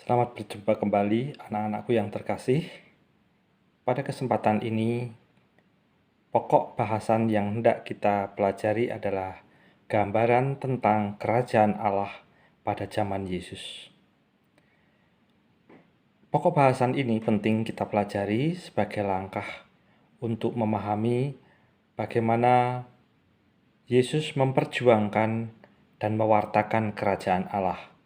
Selamat berjumpa kembali anak-anakku yang terkasih. Pada kesempatan ini, pokok bahasan yang hendak kita pelajari adalah gambaran tentang kerajaan Allah pada zaman Yesus. Pokok bahasan ini penting kita pelajari sebagai langkah untuk memahami bagaimana Yesus memperjuangkan dan mewartakan kerajaan Allah.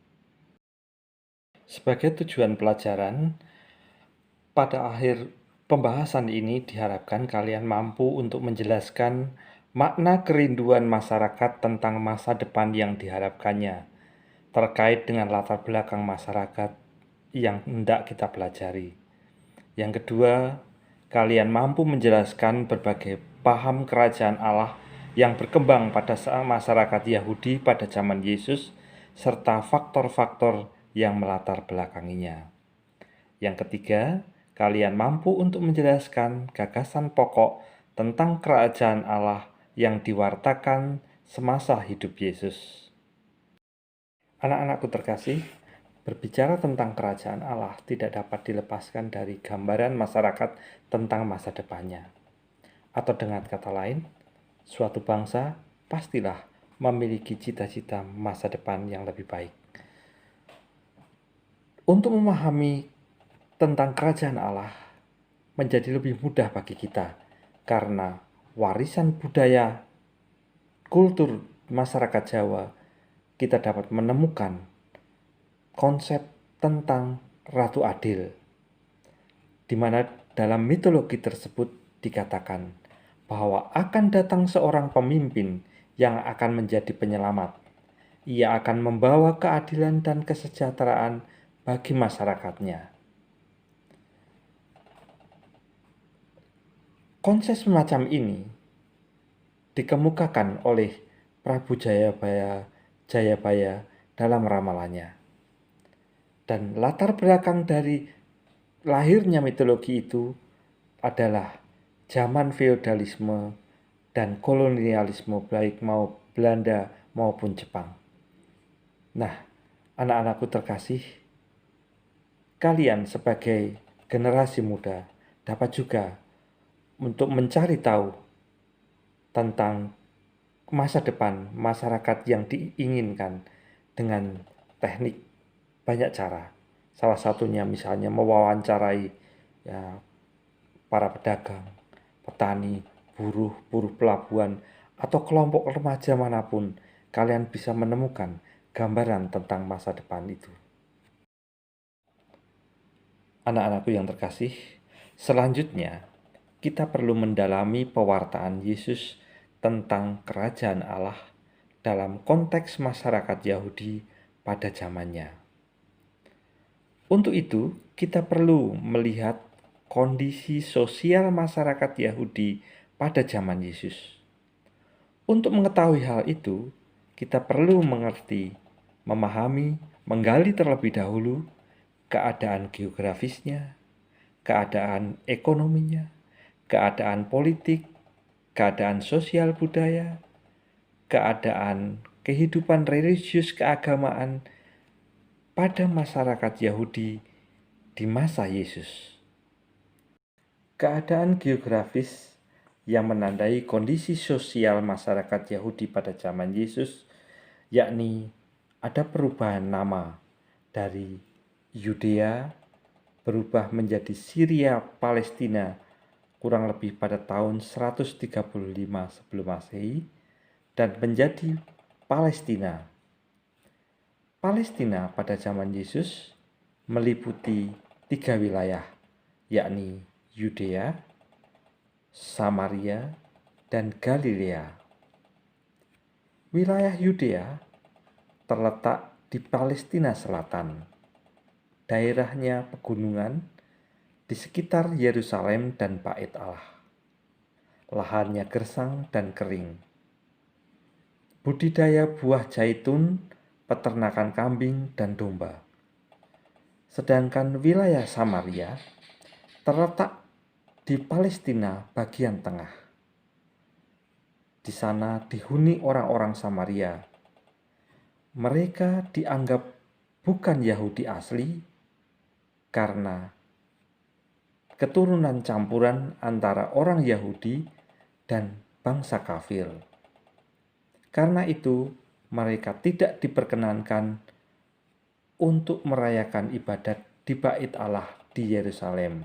Sebagai tujuan pelajaran, pada akhir pembahasan ini diharapkan kalian mampu untuk menjelaskan makna kerinduan masyarakat tentang masa depan yang diharapkannya, terkait dengan latar belakang masyarakat yang hendak kita pelajari. Yang kedua, kalian mampu menjelaskan berbagai paham kerajaan Allah yang berkembang pada masyarakat Yahudi pada zaman Yesus, serta faktor-faktor yang melatar belakanginya. Yang ketiga, kalian mampu untuk menjelaskan gagasan pokok tentang kerajaan Allah yang diwartakan semasa hidup Yesus. Anak-anakku terkasih, berbicara tentang kerajaan Allah tidak dapat dilepaskan dari gambaran masyarakat tentang masa depannya. Atau dengan kata lain, suatu bangsa pastilah memiliki cita-cita masa depan yang lebih baik. Untuk memahami tentang kerajaan Allah menjadi lebih mudah bagi kita karena warisan budaya kultur masyarakat Jawa, kita dapat menemukan konsep tentang Ratu Adil, di mana dalam mitologi tersebut dikatakan bahwa akan datang seorang pemimpin yang akan menjadi penyelamat. Ia akan membawa keadilan dan kesejahteraan bagi masyarakatnya. Konsep semacam ini dikemukakan oleh Prabu Jayabaya dalam ramalannya. Dan latar belakang dari lahirnya mitologi itu adalah zaman feodalisme dan kolonialisme baik mau Belanda maupun Jepang. Nah, anak-anakku terkasih, kalian sebagai generasi muda dapat juga untuk mencari tahu tentang masa depan masyarakat yang diinginkan dengan teknik banyak cara. Salah satunya misalnya mewawancarai para pedagang, petani, buruh pelabuhan, atau kelompok remaja manapun. Kalian bisa menemukan gambaran tentang masa depan itu. Anak-anakku yang terkasih, selanjutnya kita perlu mendalami pewartaan Yesus tentang kerajaan Allah dalam konteks masyarakat Yahudi pada zamannya. Untuk itu, kita perlu melihat kondisi sosial masyarakat Yahudi pada zaman Yesus. Untuk mengetahui hal itu, kita perlu mengerti, memahami, menggali terlebih dahulu keadaan geografisnya, keadaan ekonominya, keadaan politik, keadaan sosial budaya, keadaan kehidupan religius keagamaan pada masyarakat Yahudi di masa Yesus. Keadaan geografis yang menandai kondisi sosial masyarakat Yahudi pada zaman Yesus, yakni ada perubahan nama dari Yudea berubah menjadi Syria Palestina kurang lebih pada tahun 135 sebelum Masehi dan menjadi Palestina. Palestina pada zaman Yesus meliputi 3 wilayah, yakni Yudea, Samaria, dan Galilea. Wilayah Yudea terletak di Palestina Selatan. Daerahnya pegunungan di sekitar Yerusalem dan Bait Allah. Lahannya gersang dan kering. Budidaya buah zaitun, peternakan kambing dan domba. Sedangkan wilayah Samaria terletak di Palestina bagian tengah. Di sana dihuni orang-orang Samaria. Mereka dianggap bukan Yahudi asli, karena keturunan campuran antara orang Yahudi dan bangsa kafir. Karena itu, mereka tidak diperkenankan untuk merayakan ibadat di Bait Allah di Yerusalem.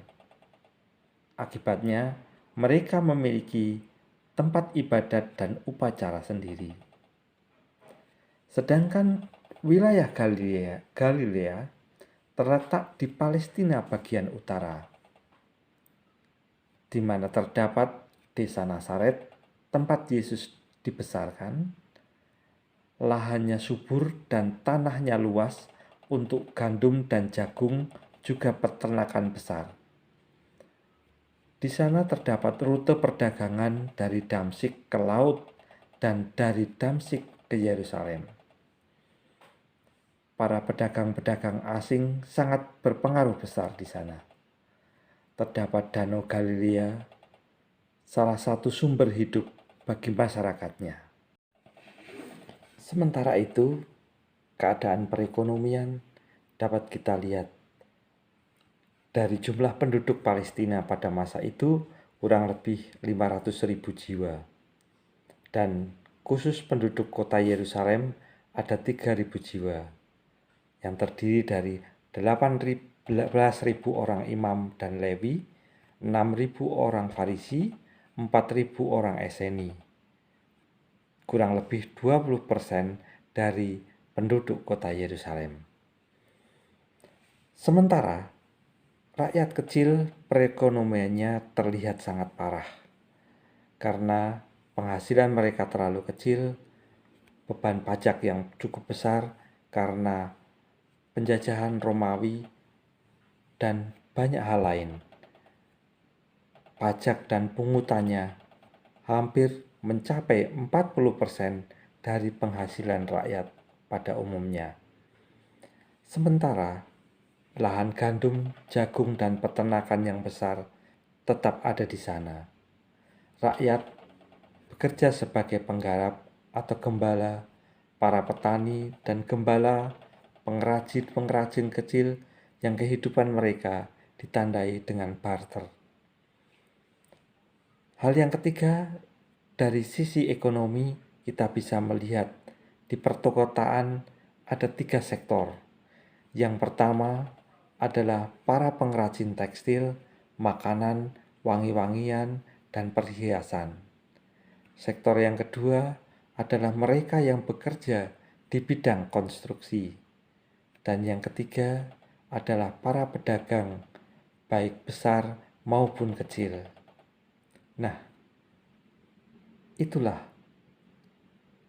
Akibatnya, mereka memiliki tempat ibadat dan upacara sendiri. Sedangkan wilayah Galilea terletak di Palestina bagian utara, di mana terdapat desa Nazaret, tempat Yesus dibesarkan. Lahannya subur dan tanahnya luas untuk gandum dan jagung, juga peternakan besar. Di sana terdapat rute perdagangan dari Damsyik ke laut dan dari Damsyik ke Yerusalem. Para pedagang-pedagang asing sangat berpengaruh besar di sana. Terdapat Danau Galilea, salah satu sumber hidup bagi masyarakatnya. Sementara itu, keadaan perekonomian dapat kita lihat dari jumlah penduduk Palestina pada masa itu kurang lebih 500.000 jiwa. Dan khusus penduduk kota Yerusalem ada 3.000 jiwa, yang terdiri dari 18.000 orang imam dan Lewi, 6.000 orang Farisi, 4.000 orang Eseni. Kurang lebih 20% dari penduduk kota Yerusalem. Sementara rakyat kecil perekonomiannya terlihat sangat parah karena penghasilan mereka terlalu kecil, beban pajak yang cukup besar karena penjajahan Romawi, dan banyak hal lain. Pajak dan pungutannya hampir mencapai 40% dari penghasilan rakyat pada umumnya. Sementara lahan gandum, jagung, dan peternakan yang besar tetap ada di sana. Rakyat bekerja sebagai penggarap atau gembala, para petani dan gembala, pengrajin kecil yang kehidupan mereka ditandai dengan barter. Hal yang ketiga, dari sisi ekonomi kita bisa melihat di perkotaan ada 3 sektor. Yang pertama adalah para pengrajin tekstil, makanan, wangi-wangian, dan perhiasan. Sektor yang kedua adalah mereka yang bekerja di bidang konstruksi. Dan yang ketiga adalah para pedagang, baik besar maupun kecil. Nah, itulah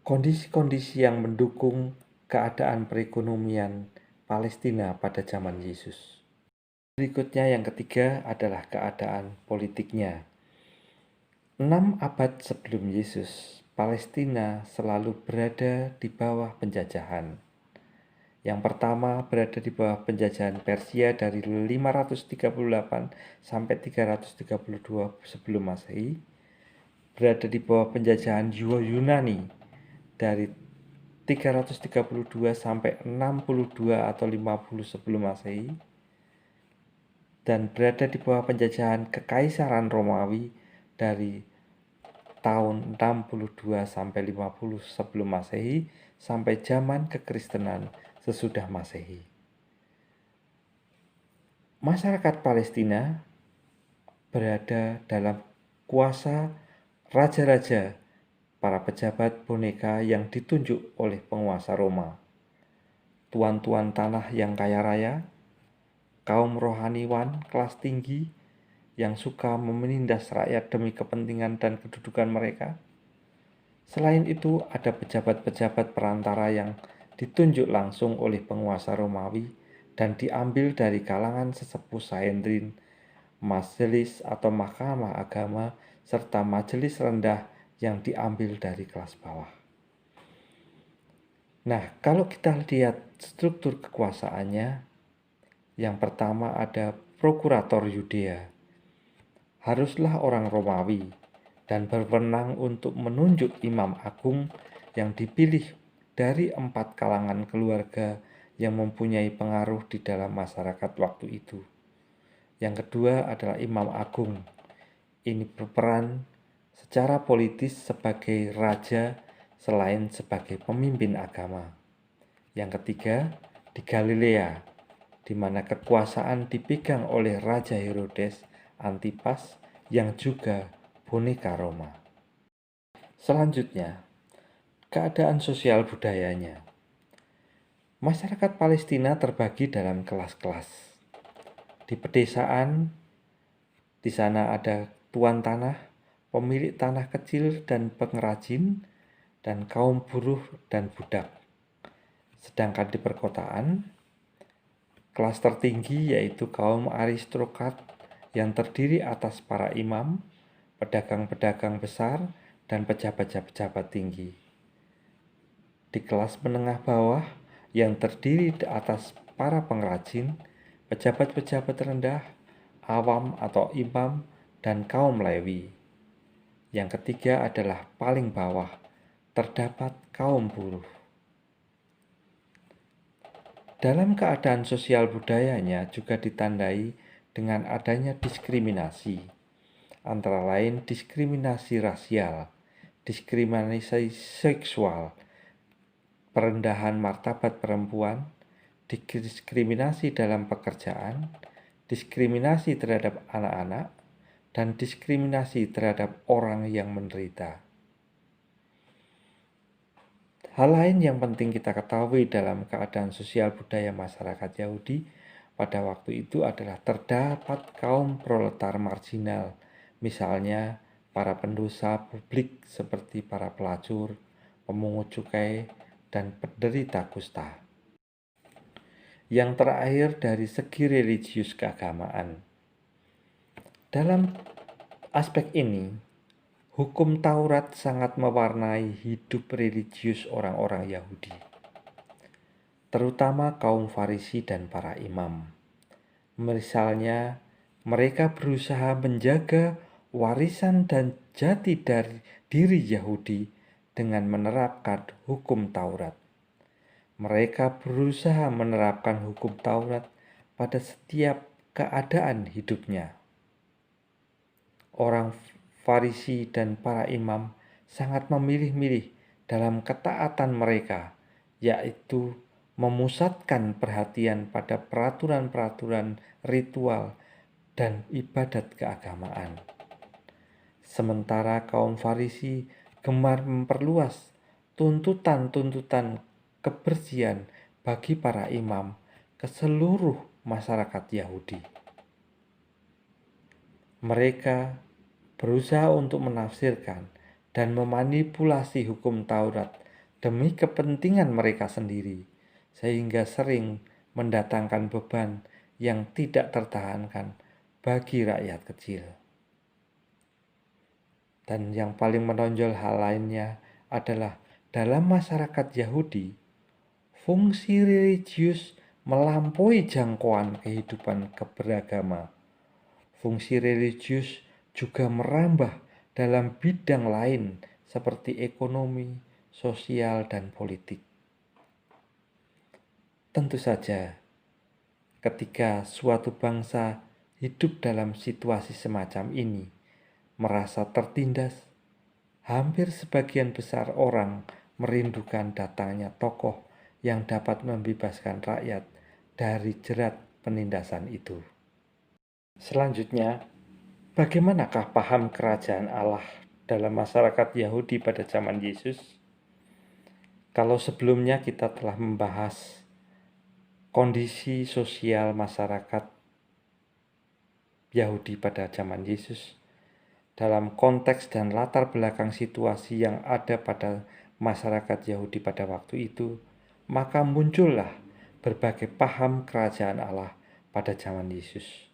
kondisi-kondisi yang mendukung keadaan perekonomian Palestina pada zaman Yesus. Berikutnya yang ketiga adalah keadaan politiknya. 6 abad sebelum Yesus, Palestina selalu berada di bawah penjajahan. Yang pertama berada di bawah penjajahan Persia dari 538 sampai 332 sebelum Masehi, berada di bawah penjajahan Yunani dari 332 sampai 62 atau 50 sebelum Masehi, dan berada di bawah penjajahan Kekaisaran Romawi dari tahun 62 sampai 50 sebelum Masehi sampai zaman kekristenan sesudah Masehi. Masyarakat Palestina berada dalam kuasa raja-raja, para pejabat boneka yang ditunjuk oleh penguasa Roma, tuan-tuan tanah yang kaya raya, kaum rohaniwan kelas tinggi yang suka menindas rakyat demi kepentingan dan kedudukan mereka. Selain itu, ada pejabat-pejabat perantara yang ditunjuk langsung oleh penguasa Romawi dan diambil dari kalangan sesepuh Sanhedrin, majelis atau mahkamah agama, serta majelis rendah yang diambil dari kelas bawah. Nah, kalau kita lihat struktur kekuasaannya, yang pertama ada prokurator Yudea. Haruslah orang Romawi dan berwenang untuk menunjuk imam agung yang dipilih dari 4 kalangan keluarga yang mempunyai pengaruh di dalam masyarakat waktu itu. Yang kedua adalah Imam Agung. Ini berperan secara politis sebagai raja selain sebagai pemimpin agama. Yang ketiga, di Galilea, di mana kekuasaan dipegang oleh Raja Herodes Antipas yang juga boneka Roma. Selanjutnya, keadaan sosial budayanya. Masyarakat Palestina terbagi dalam kelas-kelas. Di pedesaan, di sana ada tuan tanah, pemilik tanah kecil dan pengrajin, dan kaum buruh dan budak. Sedangkan di perkotaan, kelas tertinggi yaitu kaum aristokrat yang terdiri atas para imam, pedagang-pedagang besar, dan pejabat-pejabat tinggi. Di kelas menengah bawah yang terdiri di atas para pengrajin, pejabat-pejabat rendah, awam atau imam, dan kaum Lewi. Yang ketiga adalah paling bawah, terdapat kaum buruh. Dalam keadaan sosial budayanya juga ditandai dengan adanya diskriminasi, antara lain diskriminasi rasial, diskriminasi seksual, perendahan martabat perempuan, diskriminasi dalam pekerjaan, diskriminasi terhadap anak-anak, dan diskriminasi terhadap orang yang menderita. Hal lain yang penting kita ketahui dalam keadaan sosial budaya masyarakat Yahudi pada waktu itu adalah terdapat kaum proletar marginal, misalnya para pendosa publik seperti para pelacur, pemungut cukai, dan penderita kusta. Yang terakhir dari segi religius keagamaan. Dalam aspek ini, hukum Taurat sangat mewarnai hidup religius orang-orang Yahudi, terutama kaum Farisi dan para imam. Misalnya, mereka berusaha menjaga warisan dan jati diri Yahudi dengan menerapkan hukum Taurat. Mereka berusaha menerapkan hukum Taurat pada setiap keadaan hidupnya. Orang Farisi dan para imam sangat memilih-milih dalam ketaatan mereka, yaitu memusatkan perhatian pada peraturan-peraturan ritual dan ibadat keagamaan. Sementara kaum Farisi gemar memperluas tuntutan-tuntutan kebersihan bagi para imam ke seluruh masyarakat Yahudi. Mereka berusaha untuk menafsirkan dan memanipulasi hukum Taurat demi kepentingan mereka sendiri, sehingga sering mendatangkan beban yang tidak tertahankan bagi rakyat kecil. Dan yang paling menonjol hal lainnya adalah dalam masyarakat Yahudi, fungsi religius melampaui jangkauan kehidupan keberagama. Fungsi religius juga merambah dalam bidang lain seperti ekonomi, sosial, dan politik. Tentu saja, ketika suatu bangsa hidup dalam situasi semacam ini, merasa tertindas, hampir sebagian besar orang merindukan datangnya tokoh yang dapat membebaskan rakyat dari jerat penindasan itu. Selanjutnya, bagaimanakah paham kerajaan Allah dalam masyarakat Yahudi pada zaman Yesus? Kalau sebelumnya kita telah membahas kondisi sosial masyarakat Yahudi pada zaman Yesus, dalam konteks dan latar belakang situasi yang ada pada masyarakat Yahudi pada waktu itu, maka muncullah berbagai paham kerajaan Allah pada zaman Yesus.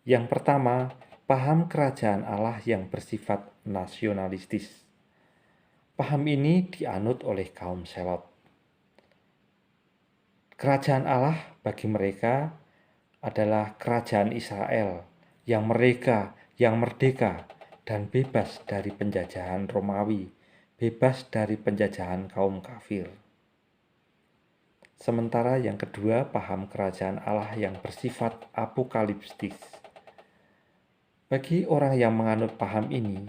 Yang pertama, paham kerajaan Allah yang bersifat nasionalistis. Paham ini dianut oleh kaum Selot. Kerajaan Allah bagi mereka adalah kerajaan Israel yang merdeka dan bebas dari penjajahan Romawi, bebas dari penjajahan kaum kafir. Sementara yang kedua, paham kerajaan Allah yang bersifat apokaliptis. Bagi orang yang menganut paham ini,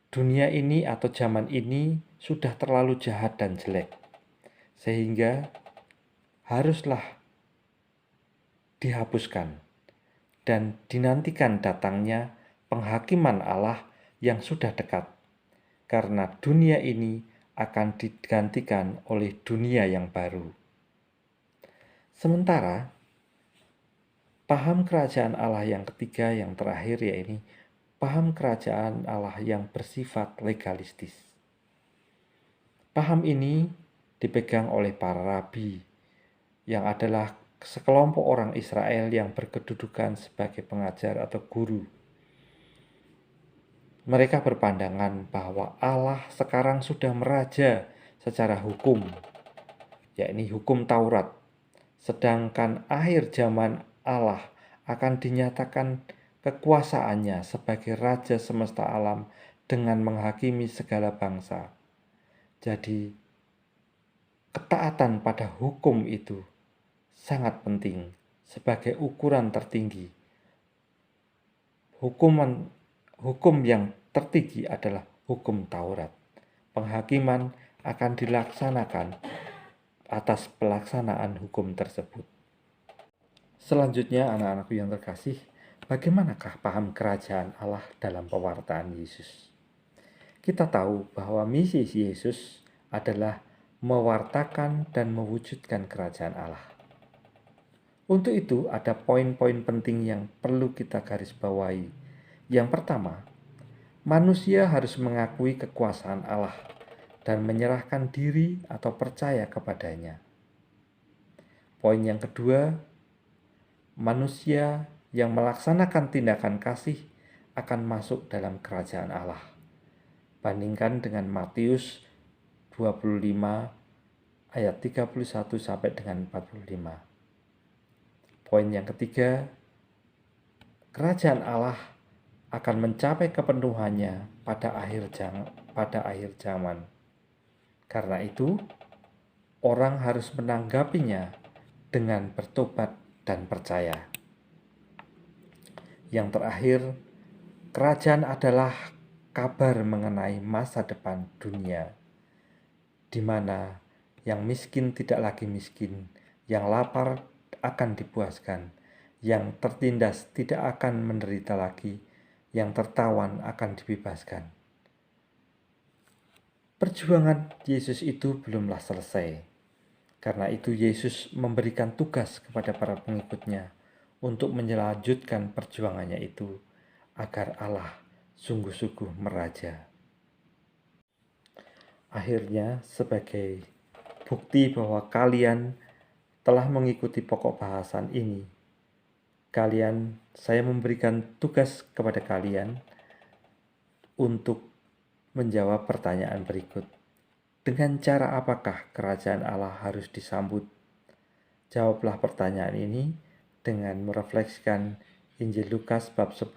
dunia ini atau zaman ini sudah terlalu jahat dan jelek, sehingga haruslah dihapuskan dan dinantikan datangnya penghakiman Allah yang sudah dekat, karena dunia ini akan digantikan oleh dunia yang baru. Sementara paham kerajaan Allah yang ketiga, yang terakhir, yaitu paham kerajaan Allah yang bersifat legalistis. Paham ini dipegang oleh para rabi, yang adalah sekelompok orang Israel yang berkedudukan sebagai pengajar atau guru. Mereka berpandangan bahwa Allah sekarang sudah meraja secara hukum, yakni hukum Taurat, sedangkan akhir zaman Allah akan dinyatakan kekuasaannya sebagai raja semesta alam dengan menghakimi segala bangsa. Jadi, ketaatan pada hukum itu sangat penting sebagai ukuran tertinggi. Hukum yang tertinggi adalah hukum Taurat. Penghakiman akan dilaksanakan atas pelaksanaan hukum tersebut. Selanjutnya, anak-anakku yang terkasih, bagaimanakah paham kerajaan Allah dalam pewartaan Yesus? Kita tahu bahwa misi Yesus adalah mewartakan dan mewujudkan kerajaan Allah. Untuk itu, ada poin-poin penting yang perlu kita garis bawahi. Yang pertama, manusia harus mengakui kekuasaan Allah dan menyerahkan diri atau percaya kepadanya. Poin yang kedua, manusia yang melaksanakan tindakan kasih akan masuk dalam kerajaan Allah. Bandingkan dengan Matius 25 ayat 31 sampai dengan 45. Poin yang ketiga, kerajaan Allah akan mencapai kepenuhannya pada akhir zaman. Karena itu, orang harus menanggapinya dengan bertobat dan percaya. Yang terakhir, kerajaan adalah kabar mengenai masa depan dunia, di mana yang miskin tidak lagi miskin, yang lapar akan dipuaskan, yang tertindas tidak akan menderita lagi, yang tertawan akan dibebaskan. Perjuangan Yesus itu belumlah selesai. Karena itu Yesus memberikan tugas kepada para pengikutnya untuk melanjutkan perjuangannya itu agar Allah sungguh-sungguh meraja. Akhirnya, sebagai bukti bahwa kalian telah mengikuti pokok bahasan ini, saya memberikan tugas kepada kalian untuk menjawab pertanyaan berikut. Dengan cara apakah kerajaan Allah harus disambut? Jawablah pertanyaan ini dengan merefleksikan Injil Lukas bab 10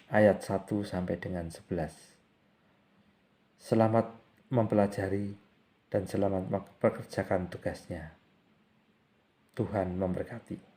ayat 1 sampai dengan 11. Selamat mempelajari dan selamat mengerjakan tugasnya. Tuhan memberkati.